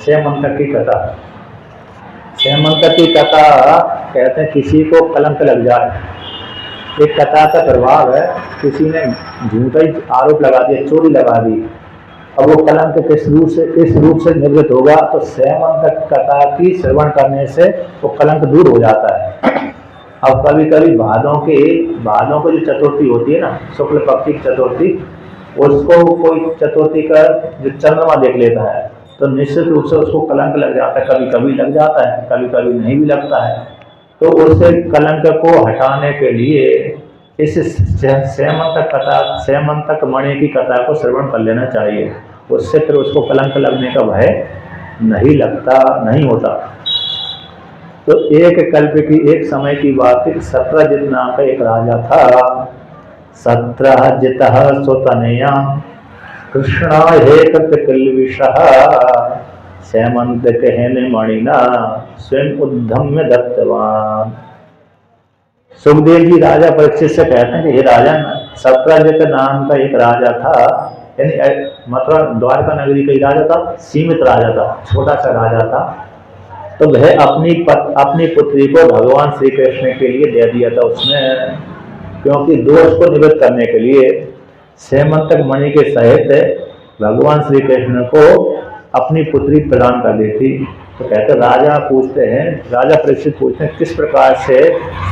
सेमंतक की कथा। सेमंतक की कथा कहते हैं किसी को कलंक लग जाए। एक कथा का प्रभाव है, किसी ने झूठा ही आरोप लगा दिया, चोरी लगा दी। अब वो कलंक किस रूप से निवृत्त होगा, तो सेमंतक कथा की श्रवण करने से वो कलंक दूर हो जाता है। अब कभी कभी भादों को जो चतुर्थी होती है ना, शुक्ल पक्ष की चतुर्थी, उसको कोई चतुर्थी का जो चंद्रमा देख लेता है तो निश्चित रूप से उसको कलंक लग जाता है। कभी कभी लग जाता है, कभी कभी नहीं भी लगता है। तो उससे कलंक को हटाने के लिए इस सेमंतक मणि की कथा को श्रवण कर लेना चाहिए। उससे फिर उसको कलंक लगने का भय नहीं होता। तो एक समय की बात है, सत्रजित नाम का एक राजा था। सत्रजितः सुतनया कृष्णा हेतकिल्बिषः सेमंतकेन मणिना स्वयं उद्धम्य दत्तवान। सुखदेव जी राजा परीक्षित से कहते हैं कि हे राजन, सत्रजित नाम का एक राजा था, यानी मतलब द्वारका नगरी का ही राजा था, सीमित राजा था, छोटा सा राजा था। तो वह अपनी पुत्री को भगवान श्री कृष्ण के लिए दे दिया था उसने, क्योंकि दोष को निवृत्त करने के लिए सेमंतक मणि के सहित भगवान श्री कृष्ण को अपनी पुत्री प्रदान कर दी थी। तो कहते राजा परीक्षित पूछते हैं किस प्रकार से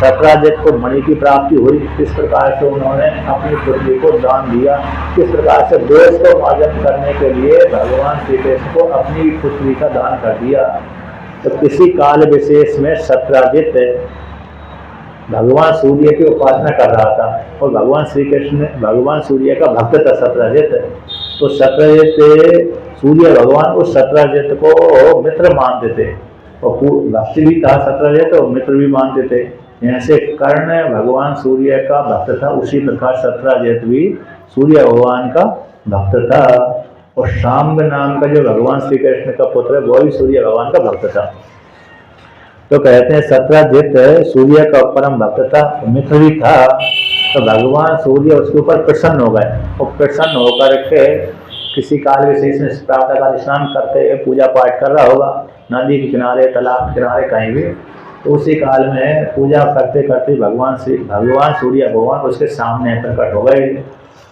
सत्रजित को मणि की प्राप्ति हुई, किस प्रकार से उन्होंने अपनी पुत्री को दान दिया, किस प्रकार से दोष को मार्जन करने के लिए भगवान श्री कृष्ण को अपनी पुत्री का दान कर दिया। तो किसी काल विशेष में सत्रजित भगवान सूर्य की उपासना कर रहा था और भगवान श्री कृष्ण भगवान सूर्य का भक्त था सत्रजित। तो सत्रजित सूर्य भगवान उस सत्रजित को मित्र मानते थे और भक्ति भी था सत्रजित और मित्र भी मानते थे। ऐसे कर्ण भगवान सूर्य का भक्त था, उसी प्रकार सत्रजित भी सूर्य भगवान का भक्त था। और शाम्ब नाम का जो भगवान श्री कृष्ण का पुत्र है वो भी सूर्य भगवान का भक्त था। तो कहते हैं सत्रजित सूर्य का परम भक्त था, मित्र भी था। तो भगवान सूर्य उसके ऊपर प्रसन्न हो गए और प्रसन्न होकर के किसी काल विशेष में प्रातः काल स्नान करते हुए पूजा पाठ कर रहा होगा, नदी के किनारे, तालाब के किनारे, कहीं भी। तो उसी काल में पूजा करते करते भगवान सूर्य भगवान उसके सामने प्रकट हो गए।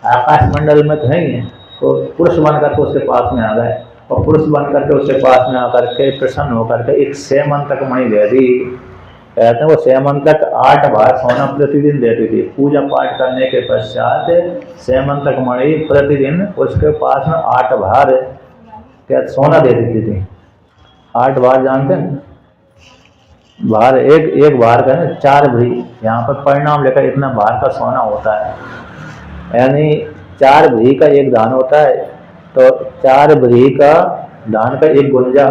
आकाश मंडल में तो है ही, तो पुरुष बनकर के उसके पास में आ गए और पुरुष बनकर के उसके पास में आकर के प्रसन्न होकर के एक सेमंतक मणि दे दी। कहते हैं वो सेमंतक 8 बार सोना प्रतिदिन देती थी। पूजा पाठ करने के पश्चात सेमंतक मणि प्रतिदिन उसके पास में 8 बार क्या सोना दे देती थी। 8 बार जानते हैं, बार एक बार का 4 भरी, यहाँ पर परिणाम लेकर इतना बार का सोना होता है, यानी 4 भरी का एक दान होता है। तो 4 भरी का दान का एक गुंजा,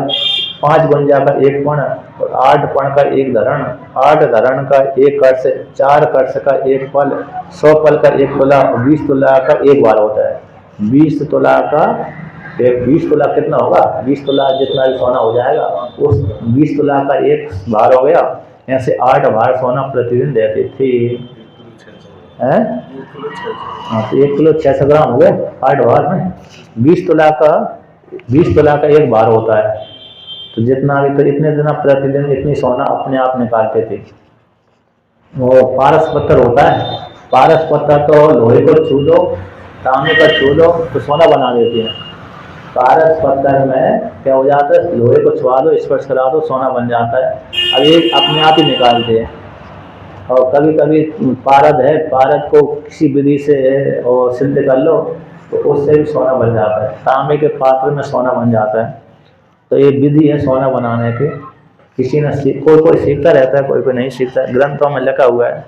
5 गुंजा का एक पण और 8 पण का एक धरण, 8 धरण का एक कर्ष, 4 कर्ष का एक पल, 100 पल का एक तुला और 20 तुला का एक बार होता है। 20 तुला का 20 तुला कितना होगा, 20 तुला जितना भी सोना हो जाएगा उस 20 तुला का एक बार हो गया। ऐसे 8 बार सोना प्रतिदिन देती थी। हाँ, तो 1 किलो 600 ग्राम हो गए 8 बार में। 20 तुला का एक बार होता है। तो जितना भी, तो इतने दिन प्रतिदिन इतनी सोना अपने आप निकालते थे। वो पारस पत्थर होता है, पारस पत्थर तो लोहे को छू दो, तांबे का छू दो तो सोना बना देती है। पारस पत्थर में क्या हो जाता है, लोहे को छुआ दो, स्पर्श करा दो, सोना बन जाता है। अब ये अपने आप ही निकालते हैं। और कभी कभी पारद है, पारद को किसी विधि से और सिद्ध कर लो तो उससे भी सोना बन जाता है। तांबे के पात्र में सोना बन जाता है। तो ये विधि है सोना बनाने की। किसी ने कोई सीखता रहता है, कोई नहीं सीखता है। ग्रंथों में लिखा हुआ है,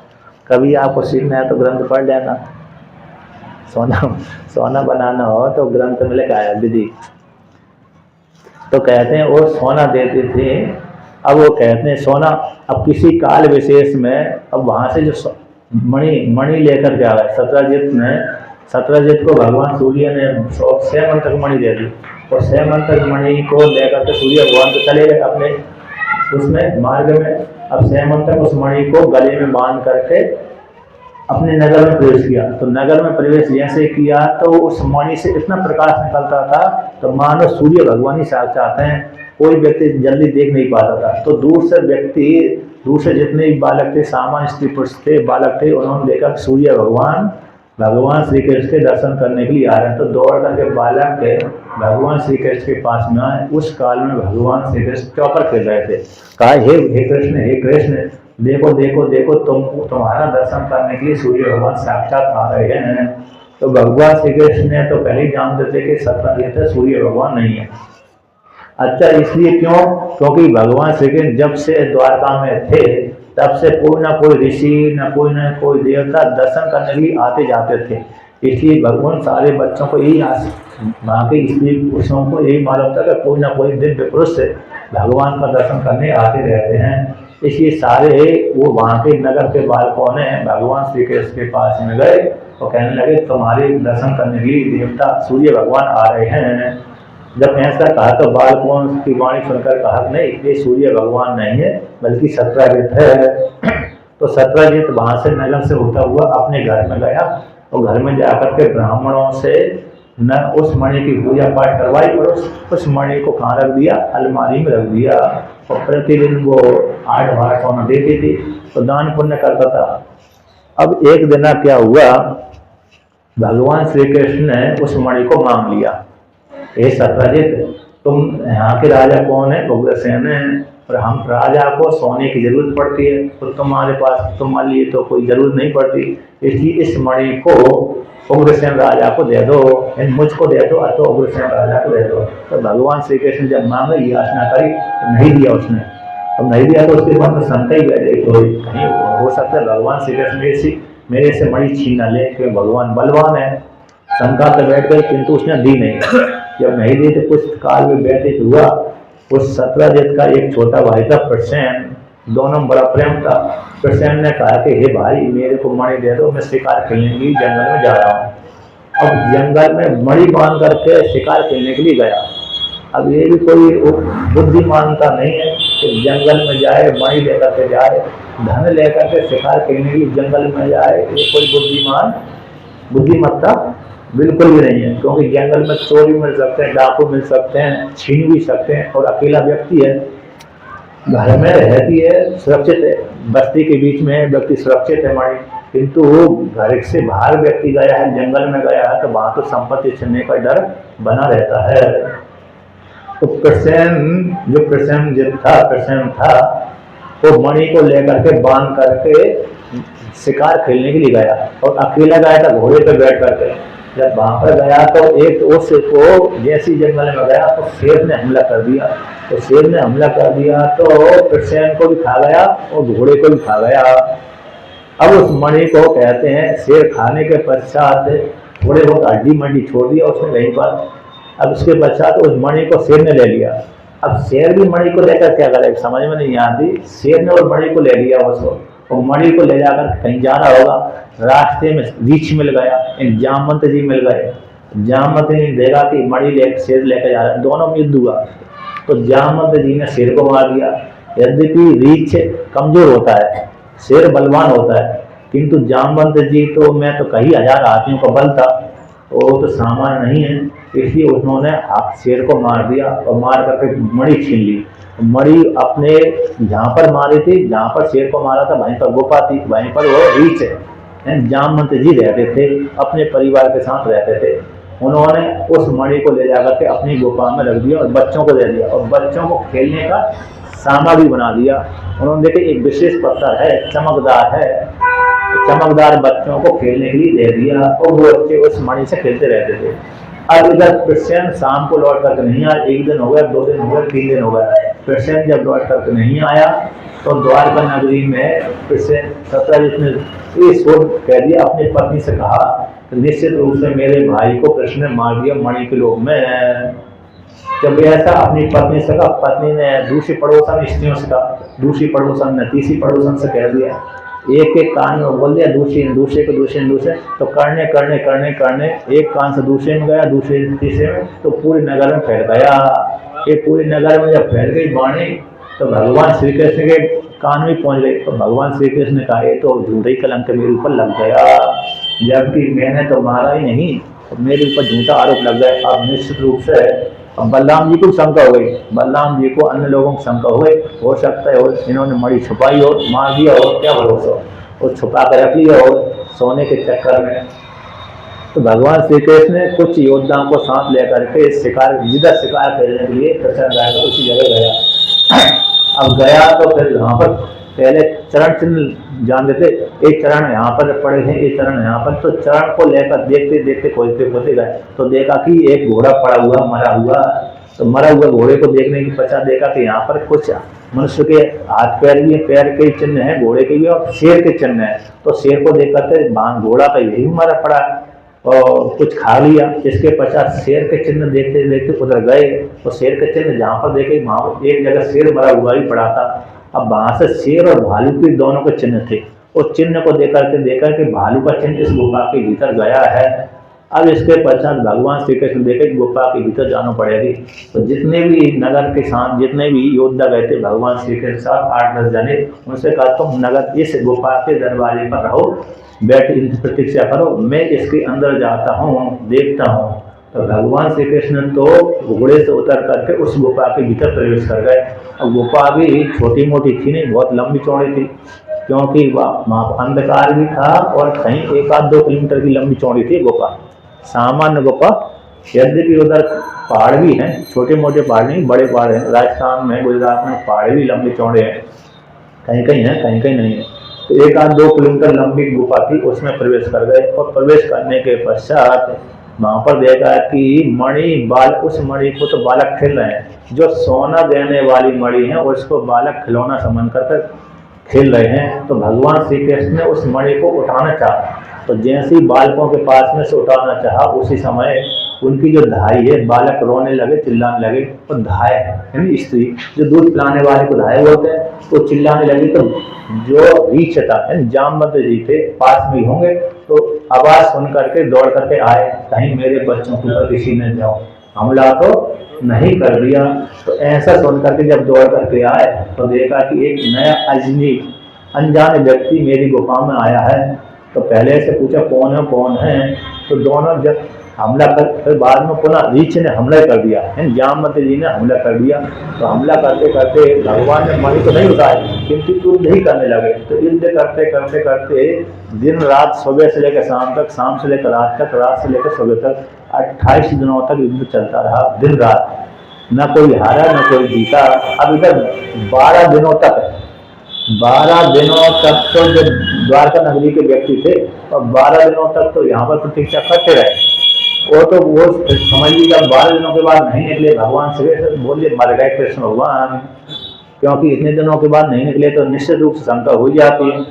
कभी आपको सीखना है तो ग्रंथ पढ़ लेना। सोना बनाना हो तो ग्रंथ में लिखा है विधि। तो कहते हैं वो सोना देते थे। अब वो कहते हैं सोना, अब किसी काल विशेष में अब वहाँ से जो मणि लेकर के आ गए सत्रजित को भगवान सूर्य ने सेमंतक मणि दे दी और सेमंतक मणि को लेकर के सूर्य भगवान तो चले गए अपने उसमें मार्ग में। अब सेमंतक उस मणि को गले में बांध करके अपने नगर में प्रवेश किया। तो नगर में प्रवेश जैसे किया तो उस मणि से इतना प्रकाश निकलता था तो मानो सूर्य भगवान ही साक्षात हैं। कोई व्यक्ति जल्दी देख नहीं पाता था। तो दूर से व्यक्ति, दूर से जितने भी बालक थे, सामान्य स्त्री पुरुष थे, बालक थे, उन्होंने देखा सूर्य भगवान श्री कृष्ण के दर्शन करने के लिए आ रहे हैं। तो दौड़ करके बालक के भगवान श्री कृष्ण के पास में आए। उस काल में भगवान श्री कृष्ण चौपर खेल रहे थे। कहा, हे कृष्ण, देखो देखो देखो, तुम्हारा दर्शन करने के लिए सूर्य भगवान साक्षात आ रहे हैं। तो भगवान श्री कृष्ण ने तो पहले ही जानते थे कि सत्य सूर्य भगवान नहीं है। अच्छा, इसलिए क्यों? क्योंकि भगवान श्री कृष्ण जब से द्वारका में थे तब से कोई ना कोई ऋषि, न कोई देवता दर्शन करने के लिए आते जाते थे। इसलिए भगवान सारे बच्चों को यही वहाँ के स्त्री पुरुषों को यही मालूम था कि कोई ना कोई दिव्य पुरुष भगवान का दर्शन करने आते रहते हैं। इसलिए सारे वो वहाँ के नगर के बालकों ने भगवान श्री कृष्ण के पास में गए और कहने लगे, तुम्हारे दर्शन करने के लिए देवता सूर्य भगवान आ रहे हैं। जब ऐसा कहा तो बालकों की वाणी सुनकर कहा, नहीं, ये सूर्य भगवान नहीं है बल्कि सत्यजित है। तो सत्यजित वहां से नगर से होता हुआ अपने घर में गया और घर में जाकर के ब्राह्मणों से न उस मणि की पूजा पाठ करवाई और उस मणि को कहाँ रख दिया? अलमारी में रख दिया। और प्रतिदिन वो 8 सोना देती थी तो दान पुण्य करता था। अब एक दिन क्या हुआ, भगवान श्री कृष्ण ने उस मणि को मांग लिया। हे सत्यजित, तुम यहाँ के राजा कौन है? उग्रसेन है, और हम राजा को सोने की जरूरत पड़ती है, तो तुम्हारे लिए तो कोई जरूरत नहीं पड़ती। इसलिए इस मणि को उग्रसेन राजा को दे दो, मुझको दे दो, तो उग्रसेन राजा को दे दो। तो भगवान श्री कृष्ण जब मांगे, याचना करी, तो नहीं दिया उसने। तो नहीं दिया तो उसके बाद में शंका ही बैठ गई, कोई कहीं हो सकता है भगवान श्री कृष्ण मेरे से मणि छीन न ले, क्योंकि भगवान बलवान है। शंका तो बैठ गई, किंतु उसने दी नहीं। जब नहीं दी तो कुछ काल में व्यतीत हुआ। उस सत्यजित का एक छोटा भाई था प्रसेन, दोनों बड़ा प्रेम था। प्रसेन ने कहा कि हे भाई, मेरे को मणि दे दो, मैं शिकार खेलने के लिए जंगल में जा रहा हूँ। अब जंगल में मणि बांध करके शिकार खेलने के लिए गया। अब ये भी कोई बुद्धिमानता नहीं है कि जंगल में जाए, मणि लेकर के जाए, धन लेकर के शिकार खेलने के लिए जंगल में जाए। ये कोई बुद्धिमत्ता बिल्कुल भी नहीं है, क्योंकि जंगल में चोरी मिल सकते हैं, डाकू मिल सकते हैं, छीन भी सकते हैं। और अकेला व्यक्ति है, घर में रहती है, सुरक्षित है, बस्ती के बीच में व्यक्ति सुरक्षित है मणि। किंतु वो घर से बाहर व्यक्ति गया है, जंगल में गया है, तो वहां तो संपत्ति छीनने का डर बना रहता है। तो प्रसेन था, वो मणि को लेकर के बांध करके शिकार खेलने के लिए गया और अकेला गया था घोड़े पर बैठ करके। जब वहां पर गया तो एक उस को जैसी जंगल में गया तो शेर ने हमला कर दिया। तो शेर ने हमला कर दिया तो प्रसेन को भी खा गया और घोड़े को भी खा गया। अब उस मणि को कहते हैं, शेर खाने के पश्चात थोड़े बहुत हड्डी मंडी छोड़ दिया उसने वहीं पर। अब उसके पश्चात उस मणि को शेर ने ले लिया। अब शेर भी मणि को लेकर क्या करे, समझ में नहीं आती। शेर ने और मणि को ले लिया उसको, और मणि को ले जाकर कहीं जाना होगा। रास्ते में रीछ मिल गया, जामवंत जी मिल गए। जामवंत जी ने देखा कि मणि शेर लेकर जा रहा है, दोनों में युद्ध हुआ। तो जामवंत जी ने शेर को मार दिया। यद्यपि रीछ कमजोर होता है, शेर बलवान होता है, किंतु जामवंत जी तो मैं तो कई हजार हाथियों का बल था, वो तो सामान्य नहीं है। इसलिए उन्होंने शेर को मार दिया और मार करके मणि छीन ली। मणि अपने जहाँ पर मारी थी, जहाँ पर शेर को मारा था, वहीं पर गुफा थी, वहीं पर वो रीछ है। जामवंत जी रहते थे, अपने परिवार के साथ रहते थे। उन्होंने उस मणि को ले जाकर के अपनी गुफा में रख दिया और बच्चों को दे दिया, और बच्चों को खेलने का सामग्री बना दिया। उन्होंने देखे एक विशेष पत्थर है, चमकदार है, चमकदार बच्चों को खेलने के लिए दे दिया, और वो बच्चे उस मणि से खेलते रहते थे। अब इधर प्रसेन शाम को लौट करके नहीं आया। 1 दिन हो गया, 2 दिन हो गया, 3 दिन हो गया। प्रसेन जब लौट करके नहीं आया तो द्वारका नगरी में प्रसेन सत्यजित ने ये सोच कह दिया, अपनी पत्नी से कहा, निश्चित रूप से मेरे भाई को कृष्ण ने मार दिया मणि के लोभ में। जब ऐसा अपनी पत्नी से कहा, पत्नी ने दूसरी पड़ोसन स्त्रियों से कहा, दूसरी पड़ोसन ने तीसरी पड़ोसन से कह दिया, एक एक कान में बोल दिया, दूसरे तो करने एक कान से दूसरे में गया, दूसरे तीसरे में, तो पूरे नगर में फैल गया। ये पूरे नगर में जब फैल गई वाणी तो भगवान श्री कृष्ण के कान में पहुंच गई। तो भगवान श्री कृष्ण ने कहा, ये तो झूठा ही कलंक मेरे ऊपर लग गया, जबकि मैंने तो मारा ही नहीं, तो मेरे ऊपर झूठा आरोप लग गया। अब निश्चित रूप से अब बलराम जी को शंका हो गई, बलराम जी को अन्य लोगों को शंका हो गई, हो सकता है और इन्होंने मणि छुपाई और मार दिया और क्या भरोसा, और छुपा कर रख लिया और सोने के चक्कर में। तो भगवान श्री कृष्ण ने कुछ योद्धाओं को साथ लेकर के शिकार, जिधर शिकार खेलने के लिए प्रसन्न गया, उसी जगह गया। अब गया तो फिर यहाँ पर पहले चरण चिन्ह जान देते, एक चरण यहाँ पर पड़े हैं, एक चरण यहाँ पर, तो चरण को लेकर देखते देखते खोजते खोजते गए, तो देखा कि एक घोड़ा पड़ा हुआ मरा हुआ। तो मरा हुआ घोड़े को देखने के पश्चात देखा कि यहाँ पर कुछ मनुष्य के हाथ पैर भी, पैर के चिन्ह है, घोड़े के भी, और शेर के चिन्ह है। तो शेर को देख करके घोड़ा का यही मरा पड़ा और कुछ खा लिया। इसके पश्चात शेर के चिन्ह देखते देखते उधर गए, तो शेर के चिन्ह जहाँ पर देखे वहां एक जगह शेर मरा हुआ ही पड़ा था। अब वहां से शेर और भालू के दोनों के चिन्ह थे। उस चिन्ह को देख करके देखा कि भालू का चिन्ह इस गुफा के भीतर गया है। अब इसके पश्चात भगवान श्री कृष्ण देखे गुफा के भीतर जाना पड़ेगी। तो जितने भी नगर के साथ जितने भी योद्धा गए थे भगवान श्री कृष्ण के साथ 8-10 जने, उनसे कहा तुम नगर इस गुफा के दरवाजे पर रहो, बैठ प्रतीक्षा करो, मैं इसके अंदर जाता हूँ, देखता हूँ। तो भगवान श्री कृष्ण तो घोड़े से उतर करके उस गुफा के भीतर प्रवेश कर गए। अब गुफा भी छोटी मोटी थी नहीं, बहुत लंबी चौड़ी थी, क्योंकि वहाँ अंधकार भी था और कहीं 1-2 किलोमीटर की लंबी चौड़ी थी गुफा, सामान्य गुफा। यद्यपि उधर पहाड़ भी हैं, छोटे मोटे पहाड़ नहीं, बड़े पहाड़ हैं। राजस्थान में, गुजरात में पहाड़ भी लंबे चौड़े हैं, कहीं कहीं है, कहीं कहीं नहीं है। तो 1-2 किलोमीटर लंबी गुफा थी, उसमें प्रवेश कर गए। और प्रवेश करने के पश्चात वहां पर देखा कि मणि बाल, उस मणि को तो बालक खेल रहे हैं, जो सोना देने वाली मणि है उसको बालक खिलौना समझ कर खेल रहे हैं। तो भगवान श्री कृष्ण ने उस मणि को उठाना चाहा, तो जैसे ही बालकों के पास में से उठाना चाहा, उसी समय उनकी जो धाई है, बालक रोने लगे, चिल्लाने लगे। और धाय यानी स्त्री, जो दूध पिलाने वाले को धाय बोलते हैं, तो चिल्लाने लगी। तो जो रीछ था यानी जामवंत जी थे, पास में होंगे, तो आवाज सुन करके दौड़ करके आए, कहीं मेरे बच्चों के ऊपर किसी ने जाओ हमला तो नहीं कर दिया। तो ऐसा सुन करके जब दौड़ करके आए तो देखा कि एक नया अजनी अनजाने व्यक्ति मेरी गुफा में आया है। तो पहले से पूछा कौन है, तो दोनों जब हमला कर, फिर बाद में पुनः रीछ ने हमला कर दिया, जामवंत जी ने हमला कर दिया। तो हमला करते करते भगवान ने मणि तो नहीं उठाए, किंतु युद्ध ही करने लगे। तो युद्ध करते करते करते दिन रात, सुबह से लेकर शाम तक, शाम से लेकर रात तक, रात से लेकर सुबह तक, 28 दिनों तक युद्ध चलता रहा, दिन रात। न कोई हारा न कोई जीता। अब इधर 12 दिनों तक, 12 दिनों तक तो जो द्वारका नगरी के व्यक्ति थे, और 12 दिनों तक तो यहाँ पर प्रतीक्षा करते रहे। वो तो वो समझ लीजिए, जब 12 दिनों के बाद नहीं निकले भगवान श्री बोलिए मर गए कृष्ण भगवान, क्योंकि इतने दिनों के बाद नहीं निकले तो निश्चित रूप से शंका हो जाती है।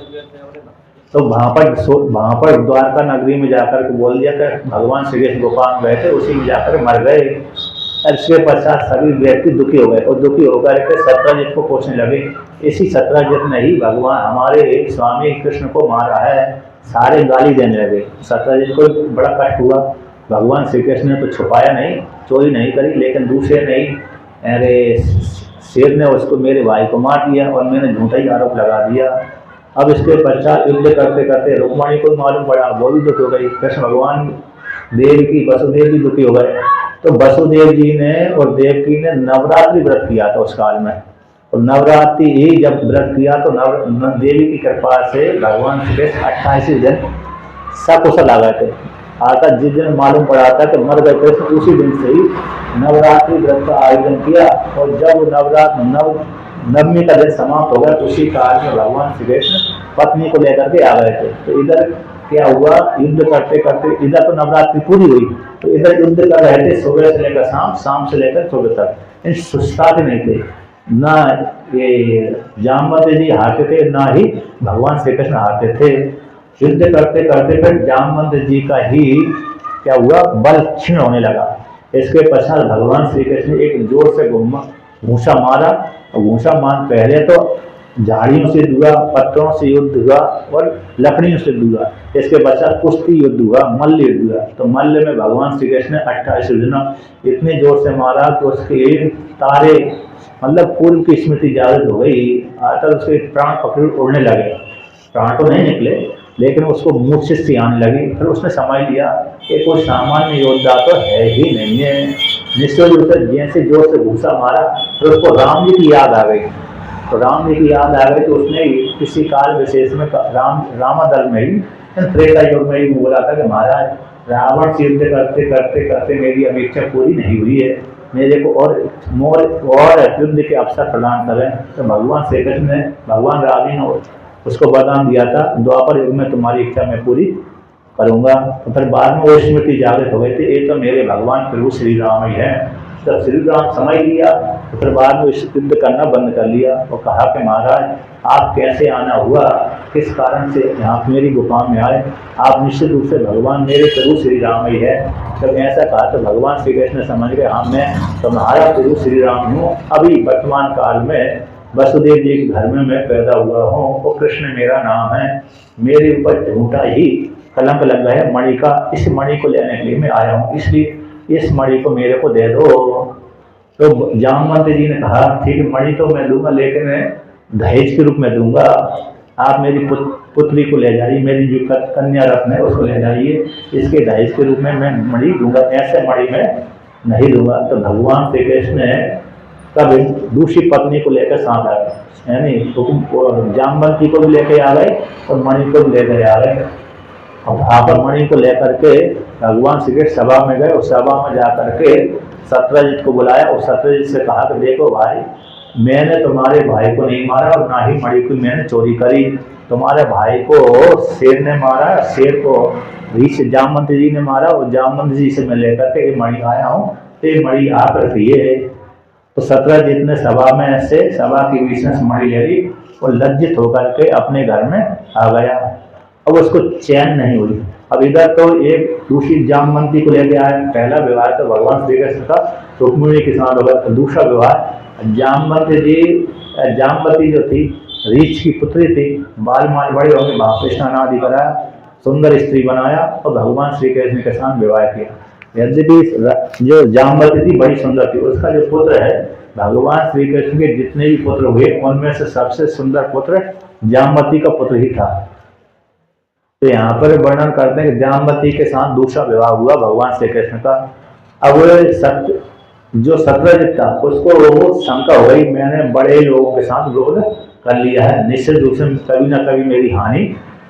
तो वहां पर द्वारका नगरी में जाकर के बोल दिया कि भगवान श्री कृष्ण गुफा में गए थे, उसी में जाकर मर गए। इसके पश्चात सभी व्यक्ति दुखी हो गए, और दुखी होकर के सत्यजित को पूछने लगे। इसी सत्यजित ने ही भगवान हमारे स्वामी कृष्ण को मारा है, सारे गाली देने लगे। सत्यजित को बड़ा कष्ट हुआ। भगवान श्री कृष्ण ने तो छुपाया नहीं, चोरी नहीं करी, लेकिन दूसरे नहीं, अरे शेर ने उसको, मेरे भाई को मार दिया और मैंने झूठा ही आरोप लगा दिया। अब इसके पश्चात युद्ध करते करते रुक्मणी को मालूम पड़ा, वो भी दुखी हो गई। कृष्ण भगवान देवकी वसुदेव भी दुखी हो गए। तो वसुदेव जी ने और देवकी ने नवरात्रि व्रत किया था उस काल में। और नवरात्रि ही जब व्रत किया तो देवी की कृपा से भगवान श्री कृष्ण 28 दिन सकुशल आ गए थे। अर्थात जिस दिन मालूम पड़ा था कि मर गए कृष्ण, उसी दिन से ही नवरात्रि व्रत का आयोजन किया। और जब नवमी का दिन समाप्त हो गया, उसी काल में भगवान श्री कृष्ण पत्नी को लेकर के आ गए थे। तो इधर क्या हुआ, युद्ध करते करते इधर तो नवरात्रि पूरी हुई, तो इधर युद्ध कर रहे थे सुबह से लेकर शाम, शाम से लेकर सुबह तक। इन सुस्ताते नहीं थे, ना ये जामवंत जी हारते थे, ना ही भगवान श्री कृष्ण हारते थे। युद्ध करते करते फिर जामवंत जी का ही क्या हुआ, बल क्षीण होने लगा। इसके पश्चात भगवान श्री कृष्ण ने एक जोर से घूंसा मारा, और घूंसा मार पहले तो झाड़ियों से हुआ, पत्थरों से युद्ध हुआ और लकड़ियों से युद्ध हुआ। इसके पश्चात कुश्ती युद्ध हुआ, मल्ल युद्ध हुआ। तो मल्ल में भगवान श्री कृष्ण ने 28 दिन इतने जोर से मारा कि उसके तारे, मतलब पूर्व की स्मृति जागृत हो गई, अर्थात उसके प्राण पकड़ उड़ने लगे। प्राण तो नहीं निकले, लेकिन उसको मुँह से सी आने लगी। फिर उसने समझ लिया कि कोई सामान्य योद्धा तो है ही नहीं है, निश्चय रूप से जैसे जोर से घूसा मारा तो उसको राम जी की याद आ गई। तो राम जी की याद आ गई तो उसने किसी काल विशेष में रामादल में ही त्रेता युग में ही बोला था कि महाराज रावण से युद्ध करते करते करते मेरी अपेक्षा पूरी नहीं हुई है, मेरे को और युद्ध के अवसर प्रदान करें। तो भगवान श्री कृष्ण ने, भगवान राम जी ने उसको वरदान दिया था, द्वापर युग में तुम्हारी इच्छा मैं पूरी करूंगा। तो फिर बाद में वो स्मृति जागृत हो गई थी, ये तो मेरे भगवान प्रभु श्री राम ही है। जब श्री राम समझ लिया तो फिर बाद में युद्ध करना बंद कर लिया और कहा कि महाराज आप कैसे आना हुआ, किस कारण से यहाँ मेरी गुफा में आए, आप निश्चित रूप से भगवान मेरे प्रभु श्री राम ही है। जब ऐसा कहा तो भगवान श्री कृष्ण समझ गए हाँ मैं तुम्हारा प्रभु श्री राम हूँ। अभी वर्तमान काल में वसुदेव जी के घर में मैं पैदा हुआ हूँ, वो कृष्ण मेरा नाम है, मेरे ऊपर झूठा ही कलंक लग गया है मणि का, इस मणि को लेने के लिए मैं आया हूँ, इसलिए इस मणि को मेरे को दे दो। तो जामवंत जी ने कहा ठीक है मणि तो मैं दूंगा, लेकिन मैं दहेज के रूप में दूंगा, आप मेरी पुत्री को ले जाइए, मेरी जो कन्या रत्न है उसको ले जाइए, इसके दहेज के रूप में मैं मणि दूंगा, ऐसे मणि मैं नहीं दूंगा। तो भगवान श्री कृष्ण ने तब दूसरी पत्नी को लेकर साथ आ गए, यानी जामवंती को भी लेकर आ गए और मणि को भी लेकर आ गए। और वहाँ पर मणि को लेकर के भगवान श्री कृष्ण सभा में गए, उस सभा में जाकर के सत्यजित को बुलाया और सत्यजित से कहा कि देखो भाई, मैंने तुम्हारे भाई को नहीं मारा और ना ही मणि को मैंने चोरी करी, तुम्हारे भाई को शेर ने मारा, शेर को जामवंत जी ने मारा और जामवंत जी से मैं लेकर के मणि आया हूँ, तो ये मणि आप रखिए। तो सत्यजित ने सभा की बीच में मणि ले ली और लज्जित होकर के अपने घर में आ गया। अब उसको चैन नहीं हुई। अब इधर तो एक दूसरी जामवंती को लेके आए, पहला विवाह तो भगवान श्री कृष्ण का रुक्मिणी के साथ होगा, दूसरा विवाह जामवती जो थी रीछ की पुत्री थी, बाल माल बड़े होंगे, महाकृष्ण आदि कराया, सुंदर स्त्री बनाया और भगवान श्री कृष्ण के साथ विवाह किया। यद्यपि जो जामवती थी बड़ी सुंदर थी, उसका जो पुत्र है भगवान श्री कृष्ण के जितने भी पुत्र हुए उनमें से सबसे सुंदर पुत्र जामवती का पुत्र ही था। तो यहाँ पर वर्णन करते हैं कि जामवती के साथ दूसरा विवाह हुआ भगवान श्री कृष्ण का। अब जो सत्यजित था उसको वो शंका हो गई, मैंने बड़े लोगों के साथ विरोध कर लिया है, निश्चित रूप से कभी ना कभी मेरी हानि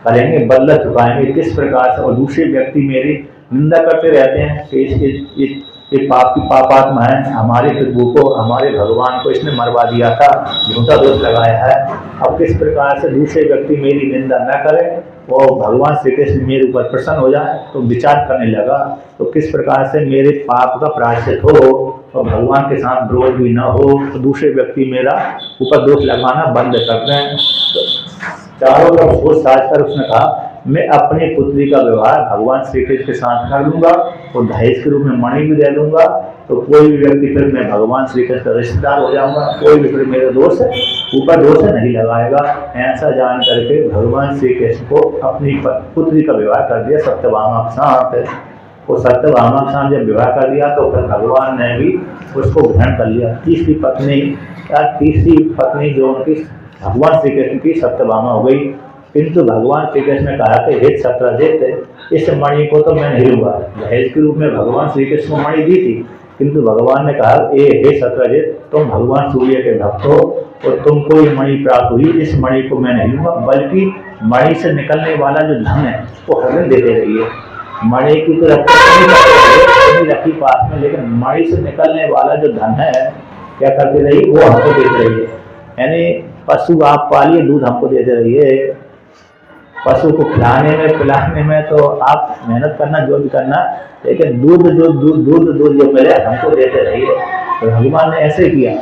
करेंगे, बदला चुकाएंगे, किस प्रकार से, और दूसरे व्यक्ति मेरी निंदा करते रहते हैं कि ये पाप की पापात्मा है, हमारे प्रभु को, हमारे भगवान को इसने मरवा दिया था, झूठा दोष लगाया है। अब किस प्रकार से दूसरे व्यक्ति मेरी निंदा न करें और भगवान श्री कृष्ण मेरे ऊपर प्रसन्न हो जाए। तो विचार करने लगा तो किस प्रकार से मेरे पाप का प्रायश्चित हो और भगवान के साथ विरोध भी न हो, तो दूसरे व्यक्ति मेरा ऊपर दोष लगाना बंद कर दें। तो चारों तरफ सोच साझ कर उसने कहा मैं अपनी पुत्री का विवाह भगवान श्री कृष्ण के साथ कर लूंगा और दहेज के रूप में मणि भी दे दूंगा, तो कोई भी व्यक्ति फिर मैं भगवान श्री कृष्ण का रिश्तेदार हो जाऊंगा, कोई भी फिर मेरे दोष ऊपर दोष नहीं लगाएगा। ऐसा जान करके भगवान श्री कृष्ण को अपनी पुत्री का विवाह कर दिया सत्यभामा के साथ। वो सत्यभामा के साथ जब विवाह कर दिया तो फिर भगवान ने भी उसको ग्रहण कर लिया। तीसरी पत्नी जो उनकी भगवान श्री कृष्ण की सत्यभामा हो गई। किंतु भगवान श्री कृष्ण ने कहा कि हे सत्यजित, इस मणि को तो मैं नहीं लूंगा, दहेज के रूप में भगवान श्री कृष्ण को मणि दी थी, किंतु भगवान ने कहा हे सत्यजित, तुम भगवान सूर्य के भक्त हो और तुमको ये मणि प्राप्त हुई, इस मणि को मैं नहीं लूंगा, बल्कि मणि से निकलने वाला जो धन है वो हमें देते रहिए। मणि की तो रखी पास में, लेकिन मणि से निकलने वाला जो धन है क्या करते रहिए, वो हमको देते रहिए। यानी पशु आप पालिए, दूध हमको देते रहिए। पशु को खिलाने में पिलाने में तो आप मेहनत करना जो भी करना, लेकिन दूध जो मिले हमको देते रहिए। तो भगवान ने ऐसे किया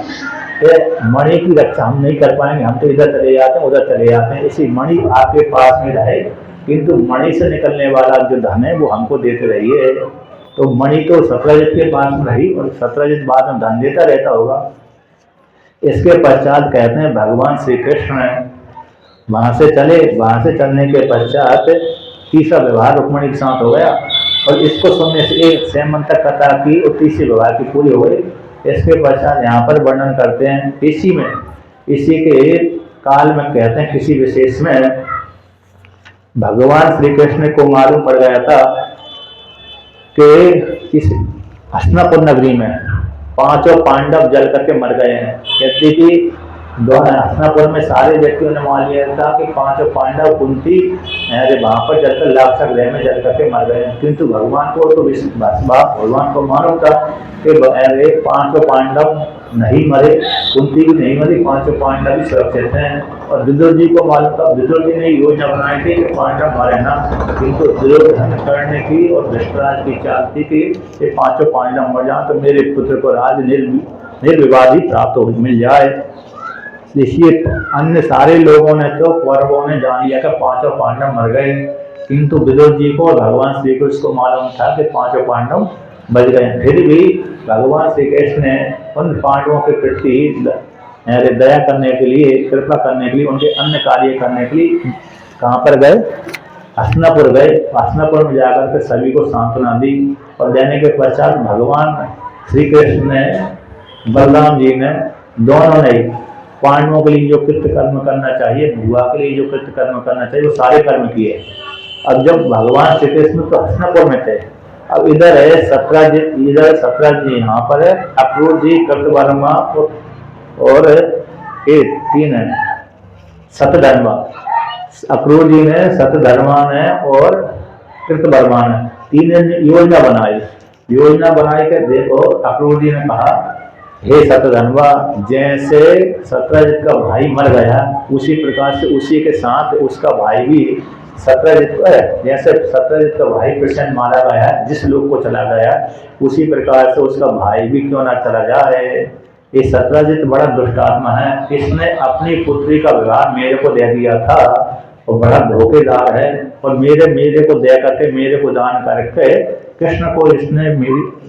कि मणि की रक्षा हम नहीं कर पाएंगे, हम तो इधर चले जाते हैं उधर चले जाते हैं, इसी मणि आपके पास में रहे, किंतु मणि से निकलने वाला जो धन है वो हमको देते रहिए। तो मणि तो सत्यजित के पास में रही और सत्यजित बाद में धन देता रहता होगा। इसके पश्चात कहते हैं भगवान श्री कृष्ण वहां से चलने के पश्चात तीसरा विवाह रुक्मिणी के साथ हो गया और इसको सुनने से एक सेमन तक कथा की और तीसरे विवाह की पूरी हो गई। इसके पश्चात यहाँ पर वर्णन करते हैं इसी के काल में कहते हैं किसी विशेष में भगवान श्री कृष्ण को मालूम पड़ गया था कि हस्तिनापुर नगरी में पांचों पांडव जल करके मर गए हैं। यद्यपि हस्तिनापुर में सारे व्यक्तियों ने मान लिया था कि पांचों पांडव कुंती वहां पर जलकर लाक्षा गृह में जल करके मर गए, किंतु भगवान को तो भगवान को मालूम था कि अरे पांचों पांडव नहीं मरे, कुंती भी नहीं मरी, पांचों पांडव भी सुरक्षित हैं। और विदुर जी को मालूम था, विदुर जी ने योजना बनाई थी कि पांडव मरे ना, किंतु दुर्योधन करने की और धृतराज की चाल थी कि ये पांचों पांडव मर जाए तो मेरे पुत्र को राज निर्विवाद ही प्राप्त मिल जाए। इसलिए अन्य सारे लोगों ने तो कौरवों ने जान लिया कि पांचों पांडव मर गए, किंतु विदुर जी को भगवान श्री कृष्ण को मालूम था कि पांचों पांडव बच गए। फिर भी भगवान श्री कृष्ण ने उन पांडवों के प्रति दया करने के लिए, कृपा करने के लिए, उनके अन्य कार्य करने के लिए कहाँ पर गए? हस्तिनापुर गए। हस्तिनापुर में जाकर के सभी को सांत्वना दी और देने के पश्चात भगवान श्री कृष्ण ने, बलराम जी ने, दोनों ने पांडवों के लिए जो कृत्य कर्म करना चाहिए, भुआ के लिए जो कृत्य कर्म करना चाहिए, वो सारे कर्म किए। अब जब भगवान श्री कृष्ण तो हस्तिनापुर में थे, अब इधर है सत्रह जी यहाँ पर है, अक्रूर जी, कृतवर्मा और ये तीन है सतधर्मा। अक्रूर जी ने, सतधर्मा ने और कृतवर्मा ने तीन योजना बनाई। योजना बनाई के देखो, अक्रूर जी ने कहा, हे सतधर्मा, जैसे सत्यजित का भाई मर गया उसी प्रकार से उसी के साथ उसका भाई भी सत्यजित को है। जैसे सत्यजित का भाई कृष्ण मारा गया है, जिस लोग को चला गया, उसी प्रकार से उसका भाई भी क्यों ना चला जाए। ये सत्यजित बड़ा दुष्टात्मा है, इसने अपनी पुत्री का विवाह मेरे को दे दिया था और बड़ा धोखेदार है, और मेरे को दे करके, मेरे को दान करके कृष्ण को इसने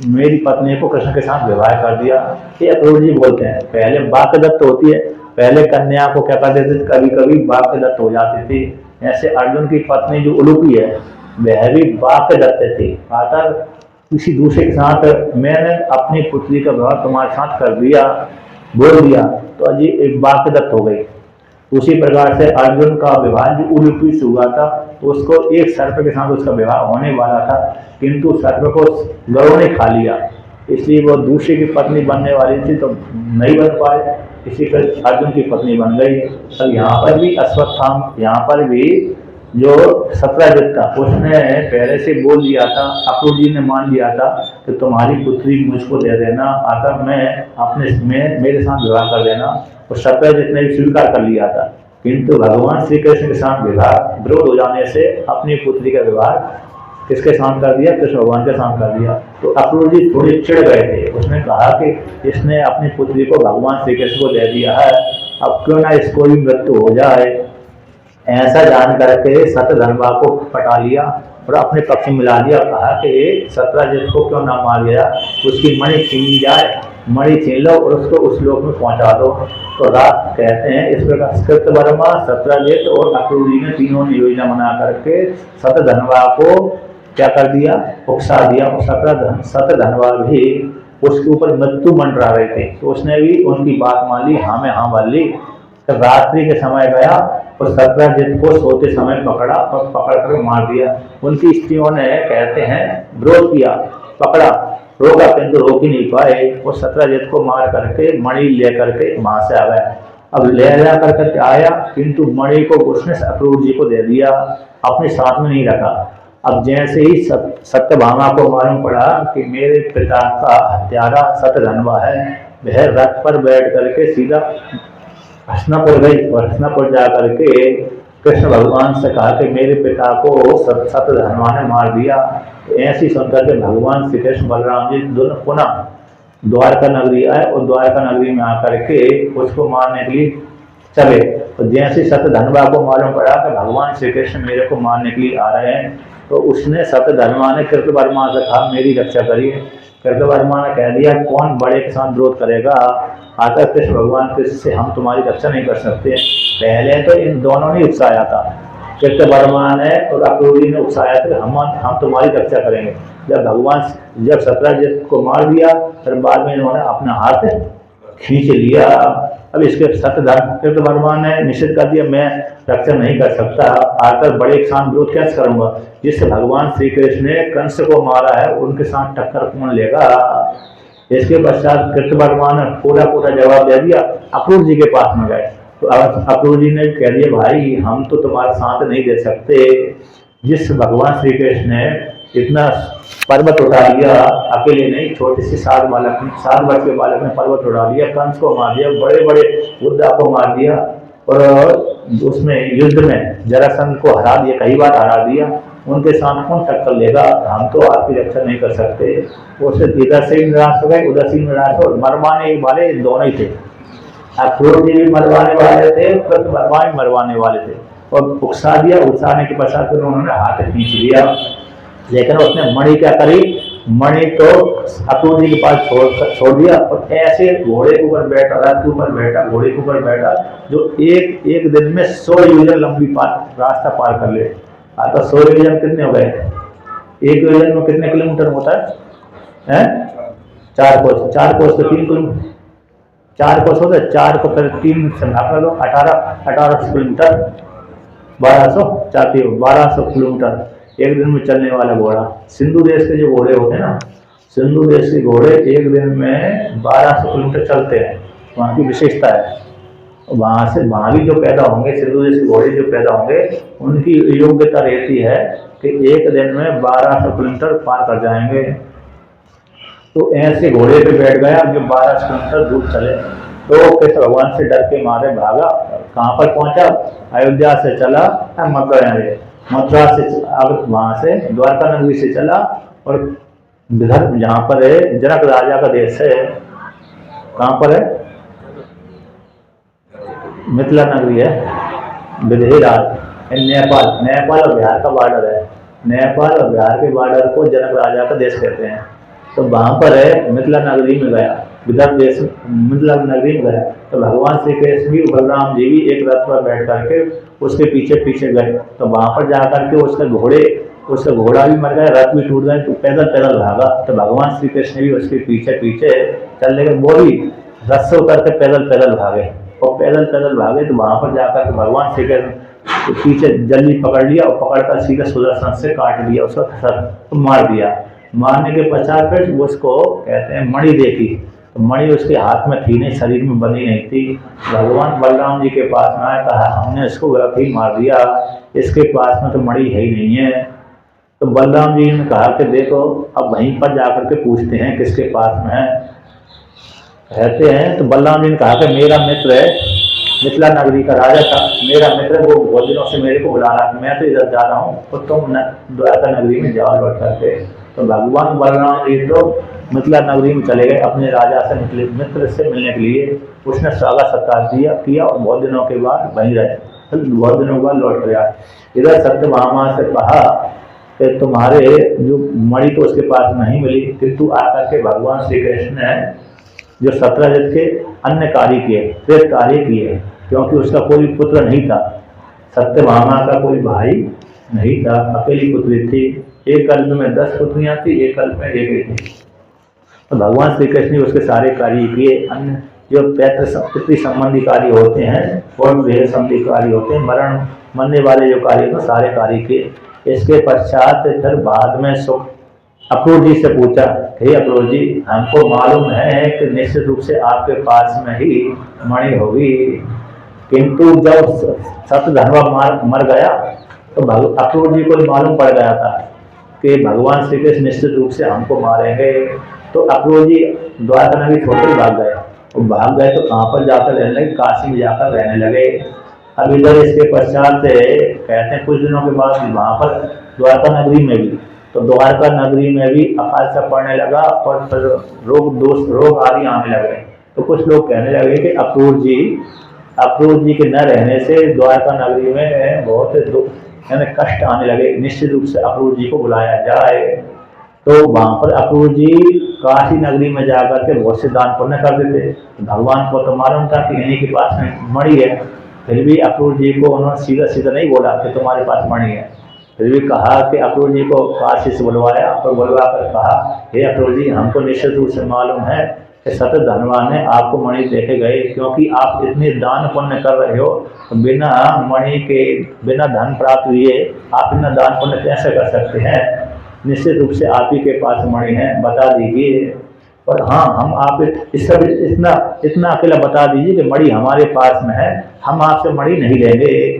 मेरी पत्नी को कृष्ण के साथ विवाह कर दिया। ये अक्रूर जी बोलते हैं। पहले वाक्यदत्त होती है, पहले कन्या को क्या कर देते थे, कभी कभी वाक्यदत्त हो जाती थी। ऐसे अर्जुन की पत्नी जो उलूपी है, वह भी वाक्यदत्त थी। अतः किसी दूसरे के साथ मैंने अपनी पुत्री का विवाह तुम्हारे साथ कर दिया, बोल दिया, तो अजी एक वाक्यदत्त हो गई। उसी प्रकार से अर्जुन का विवाह जो उलूपी से हुआ था, तो उसको एक सर्प के साथ उसका विवाह होने वाला था, किंतु सर्प को गरुड़ ने खा लिया, इसलिए वो दूसरे की पत्नी बनने वाली थी तो नहीं बन पाए, इसी पर अर्जुन की पत्नी बन गई। तो यहाँ पर भी अश्वत्थामा, यहाँ पर भी जो सत्यजित था उसने पहले से बोल दिया था, अक्रूर जी ने मान लिया था कि तुम्हारी पुत्री मुझको दे देना, आकर मेरे साथ विवाह कर देना, और सत्यजित ने भी स्वीकार कर लिया था। किंतु भगवान श्री कृष्ण के साथ विवाह विरोध हो जाने से अपनी पुत्री का विवाह किसके साथ कर दिया? कृष्ण भगवान के साथ कर दिया। तो अक्रूर जी थोड़ी चिढ़ गए थे, उसने कहा कि इसने अपनी पुत्री को भगवान श्री कृष्ण को दे दिया है, अब क्यों ना इसको भी मृत्यु हो जाए। ऐसा जान करके सतधर्मा को पटा लिया और अपने पक्ष में मिला दिया। कहा कि सत्यजित को क्यों ना मार गया, उसकी मणि छीन जाए, मणि छीन लो और उसको उस लोक में पहुंचा दो। तो रात कहते हैं इस प्रकार कृतवर्मा, सत्यजित और अक्रूर जी ने तीनों ने योजना बना करके सतधर्मा को क्या कर दिया? उकसा दिया। और सतधर्मा भी उसके ऊपर मृत्यु मंडरा रहे थे, तो उसने भी उनकी बात मान ली, हाँ में हाँ मान ली। तो रात्रि के समय गया और सत्यजित को सोते समय पकड़ा और पकड़ कर मार दिया। उनकी स्त्रियों ने कहते हैं विरोध किया, पकड़ा, रोका, किंतु रोक ही नहीं पाए और सत्यजित को मार करके मणि ले करके वहां से आ गया। अब ले जा करके आया, किंतु मणि को उसने अक्रूर जी को दे दिया, अपने साथ में नहीं रखा। अब जैसे ही सत्यभामा को मालूम पड़ा कि मेरे पिता का हत्यारा सतधर्मा है, वह रथ पर बैठ करके सीधा हस्तिनापुर गई और हस्तिनापुर जा करके कृष्ण भगवान से कहा कि मेरे पिता को सतधर्मा ने मार दिया। तो ऐसी सुनकर के भगवान श्री कृष्ण बलराम जी दोनों पुनः द्वारका नगरी आए और द्वारका नगरी में आकर के उसको मारने के लिए चले। तो जैसे सतधर्मा को मालूम पड़ा कि भगवान श्री कृष्ण मेरे को मारने के लिए आ रहे हैं, तो उसने सतधर्मा ने कृतवर्मा से कहा मेरी रक्षा करिए। कृतवर्मा ने कह दिया कौन बड़े के साथ विरोध करेगा, आकर कृष्ण भगवान से हम तुम्हारी रक्षा नहीं कर सकते। पहले तो इन दोनों ने उकसाया था, कृतवर्मा ने और अक्रूर जी ने उकसाया था हम तुम्हारी रक्षा करेंगे। जब सत्यजित को मार दिया, फिर बाद में इन्होंने अपना हाथ खींच लिया। अब इसके कृतवर्मा ने निश्चित कर दिया मैं रक्षा नहीं कर सकता, आकर बड़े के साथ विरोध कैसे करूंगा। जिससे भगवान श्री कृष्ण ने कंस को मारा है उनके साथ टक्कर कौन लेगा। इसके पश्चात कृष्ण भगवान ने पूरा पूरा जवाब दे दिया, अक्रूर जी के पास में गए। तो अक्रूर जी ने कह दिया, भाई हम तो तुम्हारा साथ नहीं दे सकते। जिस भगवान श्री कृष्ण ने इतना पर्वत उठा लिया, अकेले नहीं, छोटे से 7 वर्ष के बालक ने पर्वत उठा लिया, कंस को मार दिया, बड़े बड़े योद्धा को मार दिया, और उसमें युद्ध में जरासंध को हरा दिया, कई बार हरा दिया। उनके साथ कौन टक्कर लेगा, हम तो आपकी रक्षा नहीं कर सकते। उससे इधर से निराश हो गए, उधर से निराश हो, मरवाने वाले दोनों ही थे। अक्रूर जी भी मरवाने वाले थे, भगवान मरवाने वाले थे, और उकसा दिया। उकसाने के पश्चात उन्होंने हाथ खींच लिया, लेकिन उसने मणि क्या करी, मणि तो अक्रूर जी के पास छोड़ दिया, और ऐसे घोड़े के ऊपर बैठा, रथ के ऊपर बैठा, घोड़े के ऊपर बैठा, जो एक दिन में 100 योजन लंबी रास्ता पार कर ले। तो 100 योजन कितने हो गए, एक योजन में कितने किलोमीटर होता है? 4 कोस, 4 कोस तो 3 किलोमीटर, 4 कोस होता है, 4 को फिर 3 से भाग लो, 1800 किलोमीटर, 1200 किलोमीटर एक दिन में चलने वाला घोड़ा। सिंधु देश के जो घोड़े होते हैं ना, सिंधु देश के घोड़े एक दिन में 1200 किलोमीटर चलते हैं, वहाँ की विशेषता है। वहाँ भी जो पैदा होंगे, सिंधु देश के घोड़े जो पैदा होंगे, उनकी योग्यता रहती है कि एक दिन में 1200 किलोमीटर पार कर जाएंगे। तो ऐसे घोड़े पे बैठ गया जो 1200 किलोमीटर दूर चले। तो कृष्ण भगवान से डर के मारे भागा, कहाँ पर पहुंचा, अयोध्या से चला मथुरा से, अब वहां से द्वारका नगरी से चला, और विदर्भ जहाँ पर है जनक राजा का देश है, कहाँ पर है, मिथिला नगरी है, विदेही राज, नेपाल और बिहार का बॉर्डर है। नेपाल और बिहार के बॉर्डर को जनक राजा का देश कहते हैं। तो वहां पर है, मिथिला नगरी में गया, विदर्भ देश मिथिला नगरी में गया। तो भगवान श्री कृष्ण भी, बलराम जी भी एक रथ पर बैठ करके उसके पीछे पीछे गए। तो वहां पर जाकर के उसका घोड़ा भी मर गया, रथ भी टूट गए, तो पैदल पैदल भागा। तो भगवान श्री कृष्ण भी उसके पीछे पीछे चल लेकर वो भी रथ से उतर के पैदल पैदल भागे, और पैदल पैदल भागे। तो वहां पर जाकर भगवान श्री कृष्ण पीछे जल्दी पकड़ लिया, और पकड़कर सीधा सुदर्शन से काट दिया, उसका सर मार दिया। मारने के पश्चात फिर उसको कहते हैं मणि देखी, तो मणि उसके हाथ में थी नहीं, शरीर में बंधी नहीं थी। भगवान बलराम जी के पास में आया, कहा हमने इसको गलत ही मार दिया, इसके पास में तो मणि है ही नहीं है। तो बलराम जी ने कहा कि देखो अब वहीं पर जाकर के पूछते हैं किसके पास में है रहते हैं। तो बलराम जी ने कहा कि मेरा मित्र है, मिथिला नगरी का राजा था, मेरा मित्र, वो बहुत दिनों से मेरे को बुला रहा, मैं तो इधर जा रहा हूँ, तो तुम द्वारका नगरी में जाओ लौट करके। तो भगवान बलराम जी तो मिथिला नगरी में चले गए, अपने राजा से मित्र से मिलने के लिए। उसने स्वागत सत्कार किया, और बहुत दिनों के बाद वहीं रहे, बहुत दिनों के बाद लौट कर आए। इधर सत्यभामा से कहा कि तुम्हारे जो मणि तो उसके पास नहीं मिली, किंतु आकर के भगवान श्री कृष्ण ने जो 17 जग के अन्य कार्य किए, श्रेष्ठ कार्य किए, क्योंकि उसका कोई पुत्र नहीं था, सत्यभामा का कोई भाई नहीं था, अकेली पुत्री थी। एक कल्प में 10 पुत्रियां थी, एक कल्प में एक ही थी। तो भगवान श्री कृष्ण ने उसके सारे कार्य किए। अन्य जो पितृ संबंधी कार्य होते हैं और देह संबंधी कार्य होते हैं, मरण मरने वाले जो कार्य होते हैं, सारे कार्य किए। इसके पश्चात फिर बाद में अक्रूर जी से पूछा, हे अक्रूर जी, हमको मालूम है कि निश्चित रूप से आपके पास में ही मणि होगी, किंतु जब सतधर्मा मर गया तो अक्रूर जी को मालूम पड़ गया था कि भगवान श्री कृष्ण निश्चित रूप से हमको मारेंगे। तो अक्रूर जी द्वारका नगरी छोड़ कर भाग गए, और भाग गए तो कहाँ पर जाकर रहने लगे, काशी में जाकर रहने लगे। अब इधर इसके पश्चात कहते हैं कुछ दिनों के बाद वहाँ पर द्वारका नगरी में भी, तो द्वारका नगरी में भी अकाल सा पड़ने लगा, और फिर रोग आदि आने लगे। तो कुछ लोग कहने लगे कि अक्रूर जी के न रहने से द्वारका नगरी में बहुत यानी कष्ट आने लगे, निश्चित रूप से अक्रूर जी को बुलाया जाए। तो वहां पर अक्रूर जी काशी नगरी में जाकर के बहुत से दान पुण्य कर देते। भगवान को तो मालूम था कि इन्हीं के पास में मणि है, फिर भी अक्रूर जी को उन्होंने सीधा सीधा नहीं बोला कि तुम्हारे पास मणि है, फिर भी कहा कि अक्रूर जी को काशी से बुलवाया, और बुलवा कर कहा, हे अक्रूर जी, हमको निश्चित रूप से मालूम है कि सत धनवान है, आपको मणि देखे गए, क्योंकि आप इतने दान पुण्य कर रहे हो, तो बिना मणि के, बिना धन प्राप्त हुए आप इतना दान पुण्य कैसे कर सकते हैं? निश्चित रूप से आप ही के पास मणि है, बता दीजिए। और हाँ, हम आप इस सब इतना इतना अकेला बता दीजिए कि मणि हमारे पास में है, हम आपसे मणि नहीं लेंगे।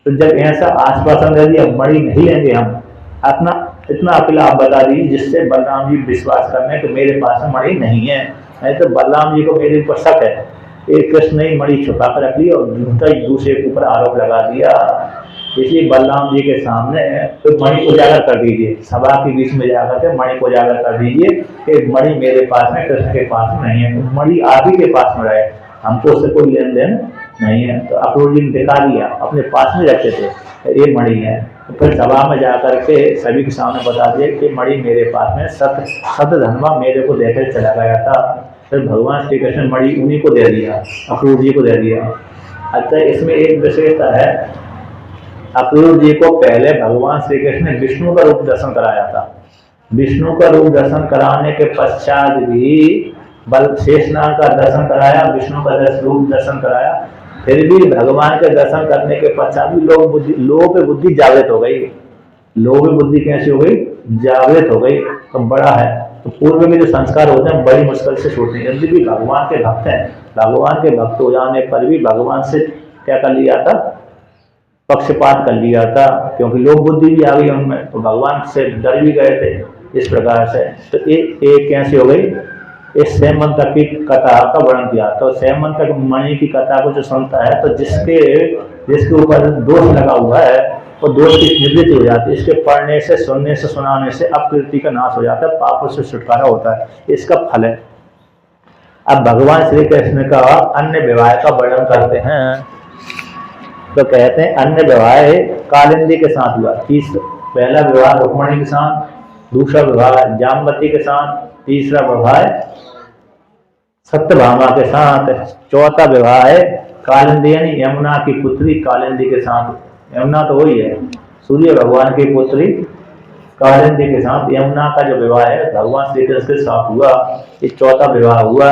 तो जब ऐसा आश्वासन दे दिया मणि नहीं लेंगे हम, अपना इतना अकेला आप बता दीजिए जिससे बलराम जी विश्वास कर लें कि मेरे पास में मणि नहीं है। नहीं तो बलराम जी को मेरे ऊपर शक है, एक कृष्ण ने मणि छुपा कर रख लिया और झूठा ही दूसरे के ऊपर आरोप लगा दिया। इसलिए बलराम जी के सामने तो मणि उजागर कर दीजिए, सभा के बीच में जाकर के मणि को उजागर कर दीजिए कि मणि मेरे पास में, कृष्ण के पास में नहीं है, तो मणि आप ही के पास में रहे, हमको उससे कोई लेन देन नहीं है। तो अक्रूर जी ने दिखा दिया, अपने पास में रखते थे ये मणि है। तो फिर सभा में जाकर के सभी के सामने बता दिया कि मणि मेरे पास में, सत धनवा मेरे को देकर चला गया था। फिर भगवान श्री कृष्ण मणि उन्हीं को दे दिया, अक्रूर जी को दे दिया। अच्छा, इसमें एक विशेषता है, अक्रूर जी को पहले भगवान श्री कृष्ण ने विष्णु का रूप दर्शन कराया था। विष्णु का रूप दर्शन कराने के पश्चात भी बल शेषनाग का दर्शन कराया, विष्णु का रूप दर्शन कराया, फिर भी भगवान के दर्शन करने के पश्चात भी लोगों की बुद्धि जागृत हो गई। लोगों की बुद्धि कैसी हो गई? जागृत हो गई। तो बड़ा है, तो पूर्व में जो संस्कार होते हैं बड़ी मुश्किल से छूटते हैं। यदि भी भगवान के भक्त हैं, भगवान के भक्त हो जाने पर भी भगवान से क्या कर लिया था? पक्षपात कर लिया था, क्योंकि लोग बुद्धि भी आ गई उनमें, तो भगवान से डर भी गए थे। इस प्रकार से तो एक कैसी हो गई? इस सेमंतक की कथा का वर्णन किया। तो सेमंतक मणि की कथा को जो सुनता है, तो जिसके ऊपर दोष लगा हुआ है वो दोष की निवृत्ति हो जाती है। इसके पढ़ने से, सुनने से, सुनाने से अपकीर्ति का नाश हो जाता है, पापों से छुटकारा होता है, इसका फल है। अब भगवान श्री कृष्ण का अन्य विवाह का वर्णन करते हैं। तो कहते हैं अन्य विवाह कालिंदी के साथ हुआ। पहला विवाह रुक्मणी के साथ, दूसरा विवाह जामवती के साथ, तीसरा विवाह सत्यभामा के साथ, चौथा विवाह है कालिंदी यानी यमुना की पुत्री कालिंदी के साथ। यमुना तो वही है, सूर्य भगवान की पुत्री कालिंदी के साथ यमुना का जो विवाह है भगवान श्री कृष्ण के साथ हुआ। ये चौथा विवाह हुआ।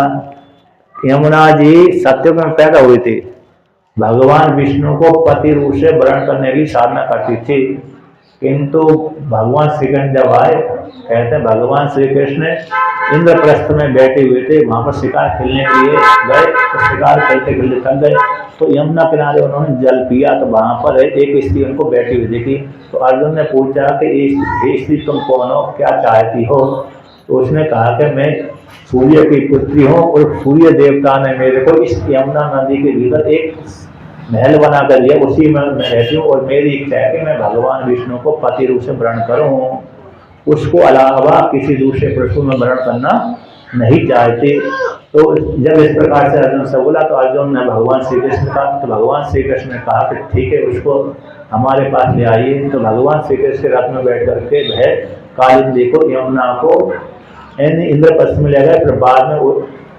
यमुना जी सत्ययुग में पैदा हुई थी, भगवान विष्णु को पति रूप से वरण करने की साधना करती थी, किंतु भगवान श्री कृष्ण जब आए, कहते हैं भगवान श्री कृष्ण इंद्रप्रस्थ में बैठे हुए थे, वहां पर शिकार खेलने के लिए गए, तो शिकार खेलते खेलते थक गए, तो यमुना किनारे उन्होंने जल पिया, तो वहां पर एक स्त्री उनको बैठी हुई देखी। तो अर्जुन ने पूछा कि ये स्त्री तुम कौन हो, क्या चाहती हो? तो उसने कहा कि मैं सूर्य की पुत्री हूँ और सूर्य देवता ने मेरे को इस यमुना नदी के भीतर एक महल बना कर दिया, उसी में मैं रहती हूँ और मेरी इच्छा है कि मैं भगवान विष्णु को पति रूप से वरण करूँ, उसको अलावा किसी दूसरे पुरुष को मैं वरण करना नहीं चाहती। तो जब इस प्रकार से अर्जुन से बोला, तो अर्जुन ने भगवान श्री कृष्ण का, तो भगवान श्री कृष्ण ने कहा कि ठीक है, उसको हमारे पास ले आइए। तो भगवान श्री कृष्ण के रथ में बैठ करके वह कालिंदी को, यमुना को इंद्रप्रस्थ में ले गए, फिर बाद में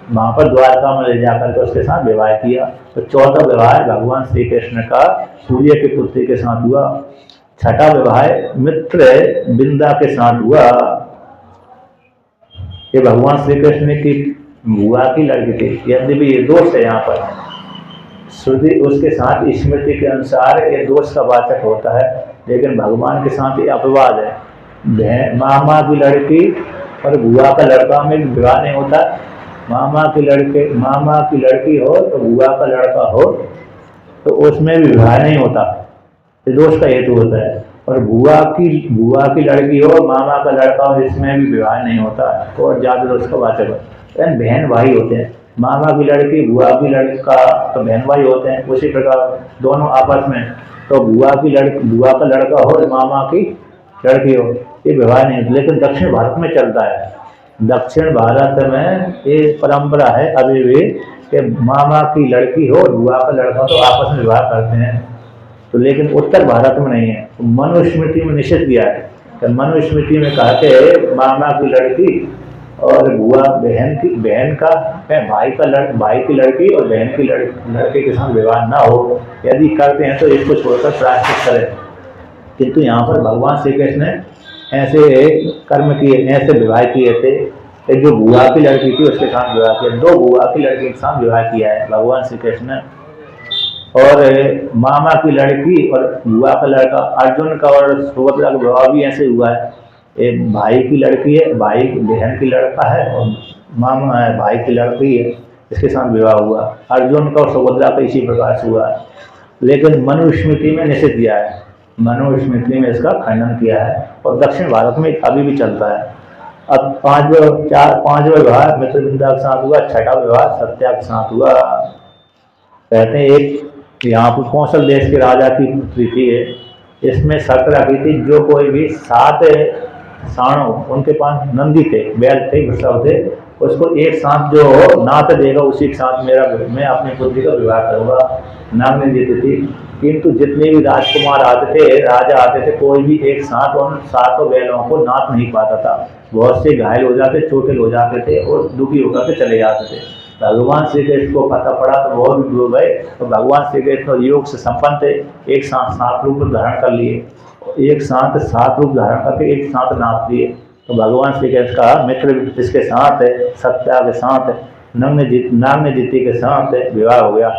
वहां पर द्वारका में ले जाकर के उसके साथ विवाह किया। तो चौथा विवाह भगवान श्री कृष्ण का सूर्य की पुत्री के साथ हुआ। छठा विवाह मित्र बिंदा के साथ हुआ। ये भगवान श्री कृष्ण की बुआ की लड़की थी। यदि भी ये दोष है यहाँ पर, श्रुति उसके साथ स्मृति के अनुसार ये दोष का वाचक होता है, लेकिन भगवान के साथ ये अपवाद है। मामा की लड़की और बुआ का लड़का में विवाह नहीं होता। मामा की लड़की हो तो बुआ का लड़का हो तो उसमें भी विवाह नहीं होता, ये दोष का हेतु होता है। और बुआ की लड़की हो, मामा का लड़का हो, इसमें भी विवाह नहीं होता, तो और ज्यादा दोष का वाचक होता है। बहन भाई होते हैं, मामा की लड़की बुआ की लड़का तो बहन भाई होते हैं। उसी प्रकार दोनों आपस में, तो बुआ का लड़का हो, मामा की लड़की हो, ये विवाह नहीं होता। लेकिन दक्षिण भारत में चलता है, दक्षिण भारत में ये परंपरा है अभी भी कि मामा की लड़की हो, बुआ का लड़का तो आपस में विवाह करते हैं। तो लेकिन उत्तर भारत में नहीं है। तो मनुस्मृति में निषेध किया है, तो मनुस्मृति में कहा कि मामा की लड़की और बुआ बहन का भाई की लड़की और बहन की लड़के के साथ विवाह ना हो, यदि करते हैं तो इसको छोड़कर प्रायश्चित करें। किंतु यहाँ पर भगवान श्री कृष्ण ने ऐसे कर्म किए, ऐसे विवाह किए थे, एक जो बुआ की लड़की थी उसके साथ विवाह किया, 2 बुआ की लड़की के साथ विवाह किया है भगवान श्री कृष्ण ने। और मामा की लड़की और बुआ का लड़का, अर्जुन का और सुभद्रा का विवाह भी ऐसे हुआ है। एक भाई की लड़की है, भाई बहन की लड़का है, और मामा है भाई की लड़की है, इसके साथ विवाह हुआ। अर्जुन का और सुभद्रा का इसी प्रकार से हुआ है। लेकिन मनुस्मृति में निषेध दिया है, मनुस्मृति में इसका खंडन किया है, और दक्षिण भारत में अभी भी चलता है। अब पांचवा विवाह मित्रविंदा के साथ हुआ, छठा विवाह सत्या के साथ हुआ। कहते हैं एक यहाँ पर कौशल देश के राजा की पुत्री थी, इसमें शर्त रखी थी जो कोई भी 7 साणों, उनके पास नंदी थे, बैल थे, वृषभ थे, उसको एक साथ जो नाथ देगा उसी के साथ मैं अपनी पुत्री का विवाह करूंगा। नाम ने जीती थी। किंतु जितने भी राजकुमार आते थे, राजा आते थे, कोई भी एक साथ उन 7 बैलों को नाथ नहीं पाता था। बहुत से घायल हो जाते, चोटिल हो जाते थे और दुखी होकर के चले जाते थे। भगवान श्री कृष्ण को पता पड़ा तो बहुत डूब गए। तो भगवान श्री कृष्ण योग से संपन्न थे, एक साथ 7 रूप धारण कर लिए, एक साथ 7 रूप धारण करके एक साथ नाथ दिए। तो भगवान श्री कृष्ण का मित्र इसके साथ है, सत्या के साथ है, नागनेजिति के साथ विवाह हो गया।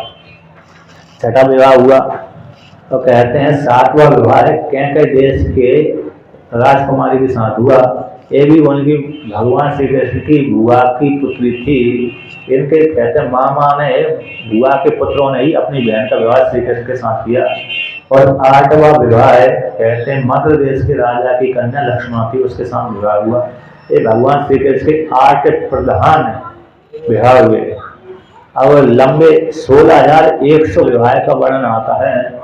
छठा विवाह हुआ तो कहते हैं 7वां विवाह कैके देश के राजकुमारी के साथ हुआ। ये भी उनकी भगवान श्री कृष्ण की बुआ की पुत्री थी। इनके कहते हैं मामा ने, बुआ के पुत्रों ने ही अपनी बहन का विवाह श्री कृष्ण के साथ किया। और 8वां विवाह कहते हैं मध्य देश के राजा की कन्या लक्ष्मण थी, उसके साथ विवाह हुआ। ये भगवान श्री कृष्ण के 8 प्रधान विवाह हुए। अब लंबे 16,100 विवाह का वर्णन आता है।